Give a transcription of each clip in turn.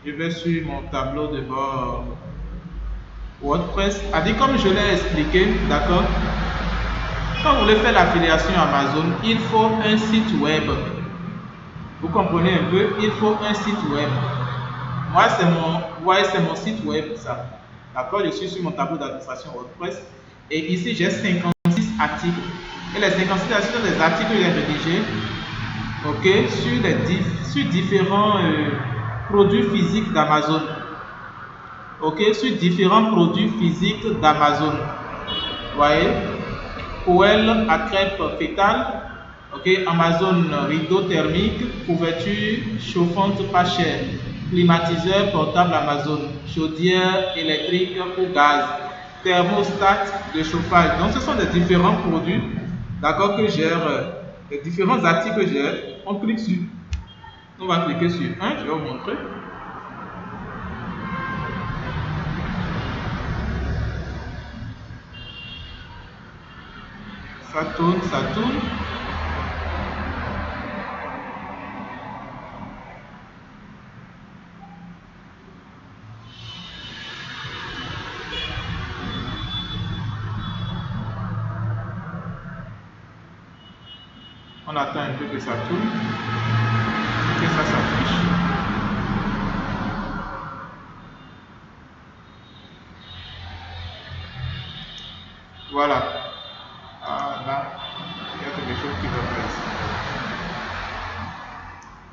Je vais sur mon tableau de bord WordPress. Comme je l'ai expliqué, d'accord? Quand vous voulez faire l'affiliation Amazon, il faut un site web. Vous comprenez un peu? Il faut un site web. Moi, c'est mon site web, ça. D'accord? Je suis sur mon tableau d'administration WordPress. Et ici, j'ai 56 articles. Et les 56 articles sont des articles que j'ai rédigés, ok, sur différents produits physiques d'Amazon. Ok, sur différents produits physiques d'Amazon. Vous voyez? Poêle à crêpes fétales. Ok, Amazon rideau thermique, couverture chauffante pas chère, climatiseur portable Amazon, chaudière électrique ou gaz, thermostat de chauffage. Donc ce sont des différents produits, d'accord, que gère, les différents articles que gère. On clique sur, on va cliquer sur un, je vais vous montrer. Ça tourne, ça tourne. On attend un peu que ça tourne, que ça s'affiche. Voilà. Ah, là, il y a quelque chose qui va faire ici.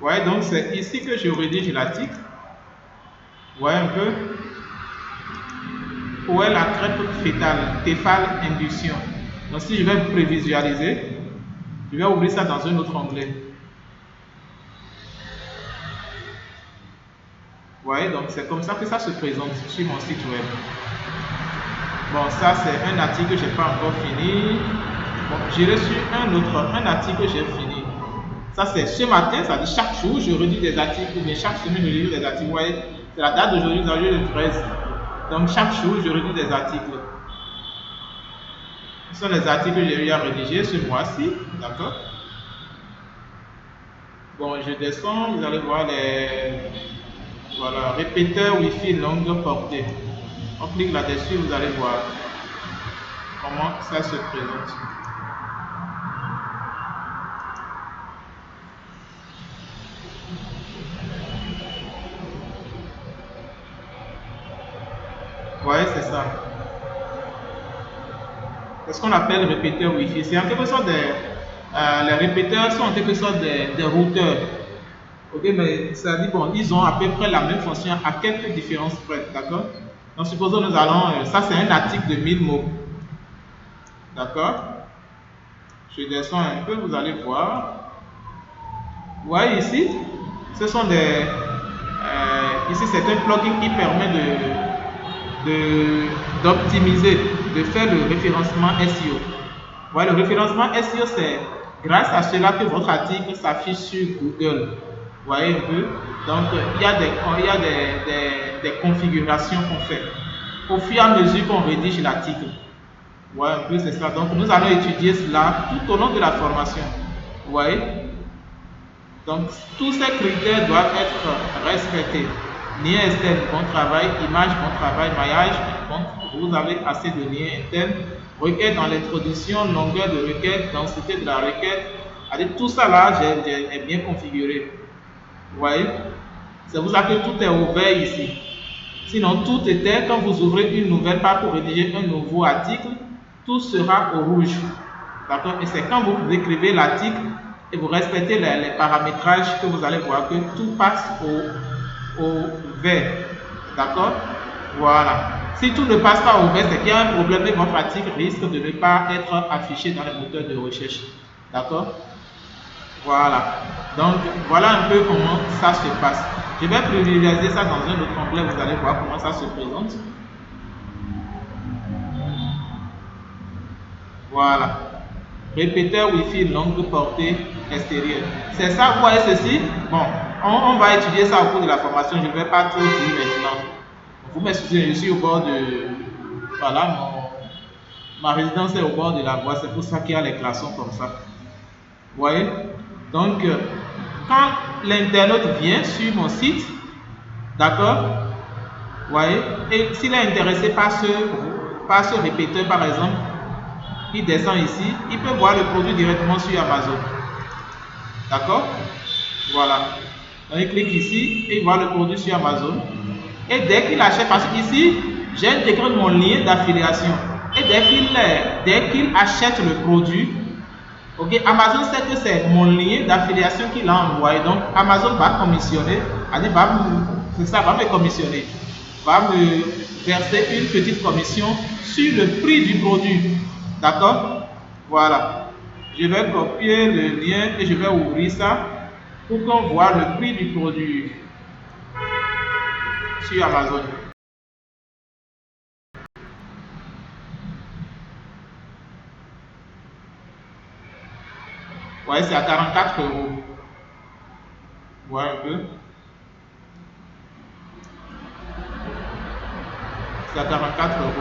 Ouais, donc c'est ici que je rédige l'article. Ouais, un peu. Où est la crêpe fétale, Tefal induction. Donc si je vais prévisualiser, je vais ouvrir ça dans un autre onglet. Vous voyez, donc c'est comme ça que ça se présente sur mon site web. Bon, ça c'est un article que je n'ai pas encore fini. Bon, j'irai sur un article que j'ai fini. Ça c'est ce matin, ça dit chaque jour je rédige des articles, mais chaque semaine je rédige des articles. Vous voyez, c'est la date d'aujourd'hui, c'est le 13. Donc chaque jour je rédige des articles. Ce sont les articles que j'ai eu à rédiger ce mois-ci, d'accord? Bon, je descends, vous allez voir les voilà, répéteurs Wi-Fi longue portée. On clique là-dessus, vous allez voir comment ça se présente. Vous voyez, c'est ça. C'est ce qu'on appelle répéteur Wi-Fi. C'est en quelque sorte les répéteurs sont en quelque sorte des routeurs. Ok, mais ça dit, bon, ils ont à peu près la même fonction à quelques différences près, d'accord? Donc, supposons nous allons, ça c'est un article de 1000 mots, d'accord? Je descends un peu, vous allez voir. Vous voyez ici, ce sont ici c'est un plugin qui permet d'optimiser, de faire le référencement SEO. Vous voyez, le référencement SEO, c'est grâce à cela que votre article s'affiche sur Google. Vous voyez un peu? Donc, il y a des configurations qu'on fait au fur et à mesure qu'on rédige l'article. Vous voyez un peu, c'est ça. Donc, nous allons étudier cela tout au long de la formation. Vous voyez? Donc, tous ces critères doivent être respectés. Lien externe, bon travail. Image, bon travail. Maillage, bon, vous avez assez de liens internes. Requête dans l'introduction, longueur de requête, densité de la requête. Tout ça là, j'ai bien configuré. Vous voyez? C'est pour ça que tout est ouvert ici. Sinon, tout était, quand vous ouvrez une nouvelle page pour rédiger un nouveau article, tout sera au rouge. D'accord? Et c'est quand vous écrivez l'article et vous respectez les paramétrages que vous allez voir que tout passe au vert. D'accord? Voilà. Si tout ne passe pas au vert, c'est qu'il y a un problème et votre article risque de ne pas être affiché dans les moteurs de recherche. D'accord? Voilà. Donc, voilà un peu comment ça se passe. Je vais privilégier ça dans un autre onglet, vous allez voir comment ça se présente. Voilà. Répéteur Wi-Fi longue portée extérieure. C'est ça, vous voyez ceci? Bon, on va étudier ça au cours de la formation, je ne vais pas tout dire maintenant. Vous m'excusez, je suis au bord de... Voilà, ma résidence est au bord de la voie, c'est pour ça qu'il y a les glaçons comme ça. Vous voyez? Donc, quand l'internaute vient sur mon site, D'accord? Vous voyez? Et s'il est intéressé par ce répéteur, par exemple, il descend ici, il peut voir le produit directement sur Amazon. D'accord? Voilà. Donc, il clique ici et il voit le produit sur Amazon. Et dès qu'il achète, parce qu'ici, j'ai intégré mon lien d'affiliation. Et dès qu'il achète le produit, ok, Amazon sait que c'est mon lien d'affiliation qu'il a envoyé. Donc, Amazon va commissionner, va me commissionner, va me verser une petite commission sur le prix du produit. D'accord? Voilà. Je vais copier le lien et je vais ouvrir ça pour qu'on voit le prix du produit sur Amazon. Ouais, c'est à 44 euros. Voilà un peu. C'est à 44 euros.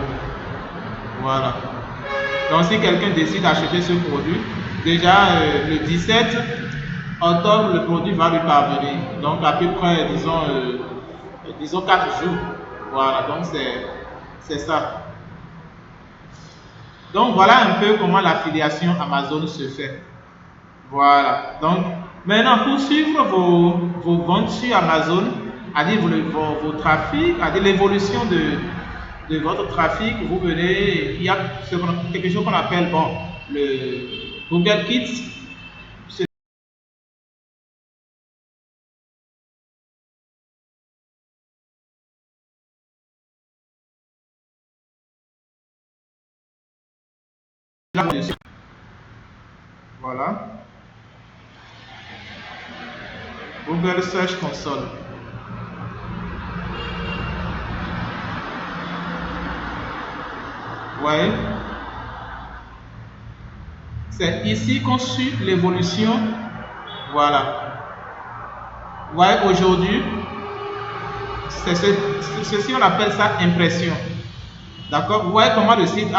Voilà. Donc, si quelqu'un décide d'acheter ce produit, déjà le 17 octobre, le produit va lui parvenir. Donc, à peu près, disons 4 jours. Voilà, donc c'est ça. Donc, voilà un peu comment l'affiliation Amazon se fait. Voilà. Donc, maintenant, pour suivre vos ventes sur Amazon, c'est-à-dire vos trafics, c'est-à-dire l'évolution de votre trafic, vous venez, il y a quelque chose qu'on appelle le Google Kits. Voilà. Google Search Console. Ouais. C'est ici qu'on suit l'évolution. Voilà. Ouais, aujourd'hui, ceci on appelle ça impression. D'accord? Vous voyez comment le site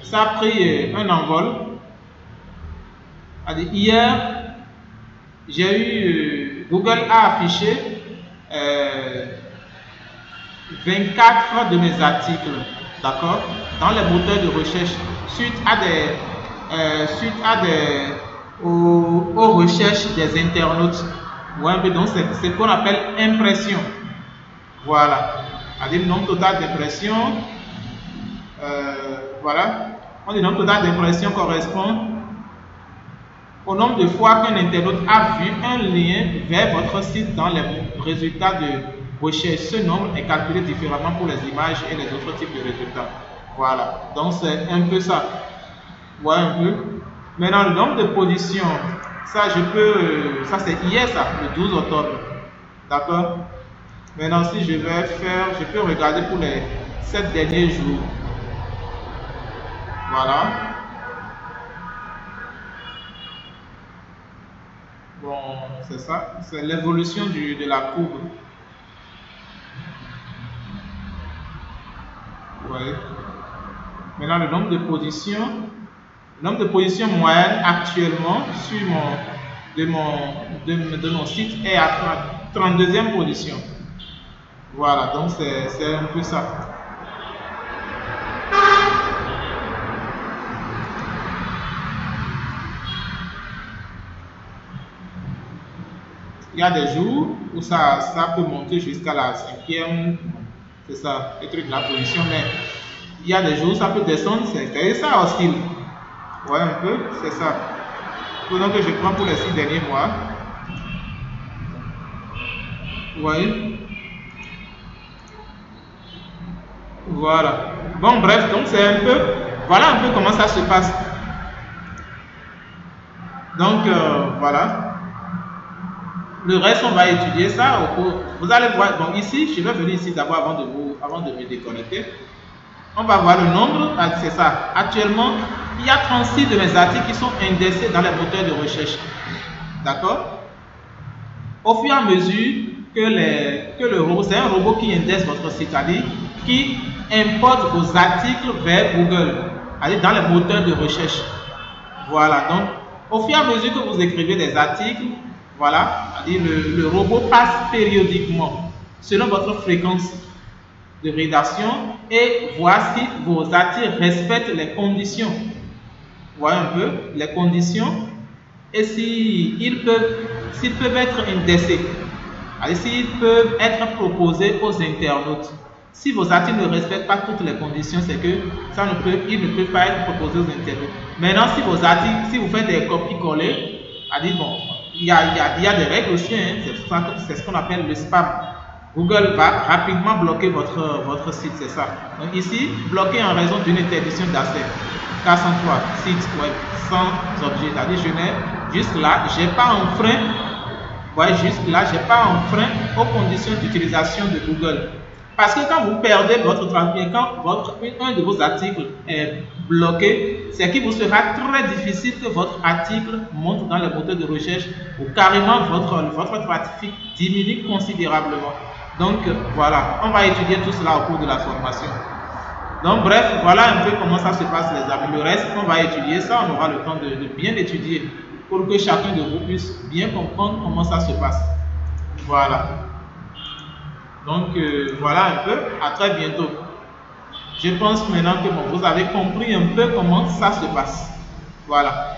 ça a pris un envol. Hier, j'ai eu Google a affiché 24 de mes articles, d'accord, dans les moteurs de recherche suite aux recherches des internautes. Ouais, donc c'est ce qu'on appelle impression. Voilà. C'est-à-dire le nombre total d'impressions. Voilà. On dit le nombre total d'impressions correspond au nombre de fois qu'un internaute a vu un lien vers votre site dans les résultats de recherche. Ce nombre est calculé différemment pour les images et les autres types de résultats. Voilà. Donc c'est un peu ça. Voilà un peu. Maintenant, le nombre de positions, ça c'est hier ça, le 12 octobre. D'accord? Maintenant, si je peux regarder pour les 7 derniers jours. Voilà. Bon, c'est ça. C'est l'évolution de la courbe. Ouais. Maintenant, le nombre de positions moyennes actuellement sur de mon site est à 32e position. Voilà, donc c'est un peu ça. Il y a des jours où ça peut monter jusqu'à la 5e, c'est ça, le truc de la position, mais il y a des jours où ça peut descendre, c'est ça oscille. Ouais, un peu, c'est ça. Donc je prends pour les 6 derniers mois. Oui. Voilà. Bon, bref, donc voilà un peu comment ça se passe. Donc, voilà. Le reste, on va étudier ça. Vous allez voir, bon, ici, je vais venir ici d'abord avant de me déconnecter. On va voir le nombre, c'est ça. Actuellement, il y a 36 de mes articles qui sont indexés dans les moteurs de recherche. D'accord? Au fur et à mesure que le robot, c'est un robot qui indexe votre site, c'est-à-dire qui importe vos articles vers Google, c'est-à-dire dans les moteurs de recherche. Voilà, donc au fur et à mesure que vous écrivez des articles, voilà, c'est-à-dire le robot passe périodiquement. selon votre fréquence de rédaction et voir si vos articles respectent les conditions. Vous voyez un peu les conditions et s'ils peuvent être indexés, s'ils peuvent être proposés aux internautes. Si vos articles ne respectent pas toutes les conditions, c'est que ils ne peuvent pas être proposés aux internautes. Maintenant, si vos articles, si vous faites des copies-coller, bon, il y a des règles aussi, hein, c'est ce qu'on appelle le spam. Google va rapidement bloquer votre site, c'est ça. Donc ici, bloqué en raison d'une interdiction d'accès. 403 sites web sans objet. C'est-à-dire, jusque-là, j'ai pas enfreint. Voyez, jusque-là, j'ai pas enfreint aux conditions d'utilisation de Google. Parce que quand vous perdez votre trafic, quand un de vos articles est bloqué, c'est qu'il vous sera très difficile que votre article monte dans les moteurs de recherche ou carrément votre trafic diminue considérablement. Donc voilà, on va étudier tout cela au cours de la formation. Donc bref, voilà un peu comment ça se passe les amis. Le reste, on va étudier ça, on aura le temps de bien étudier pour que chacun de vous puisse bien comprendre comment ça se passe. Voilà. Donc voilà un peu, à très bientôt. Je pense maintenant que vous avez compris un peu comment ça se passe. Voilà.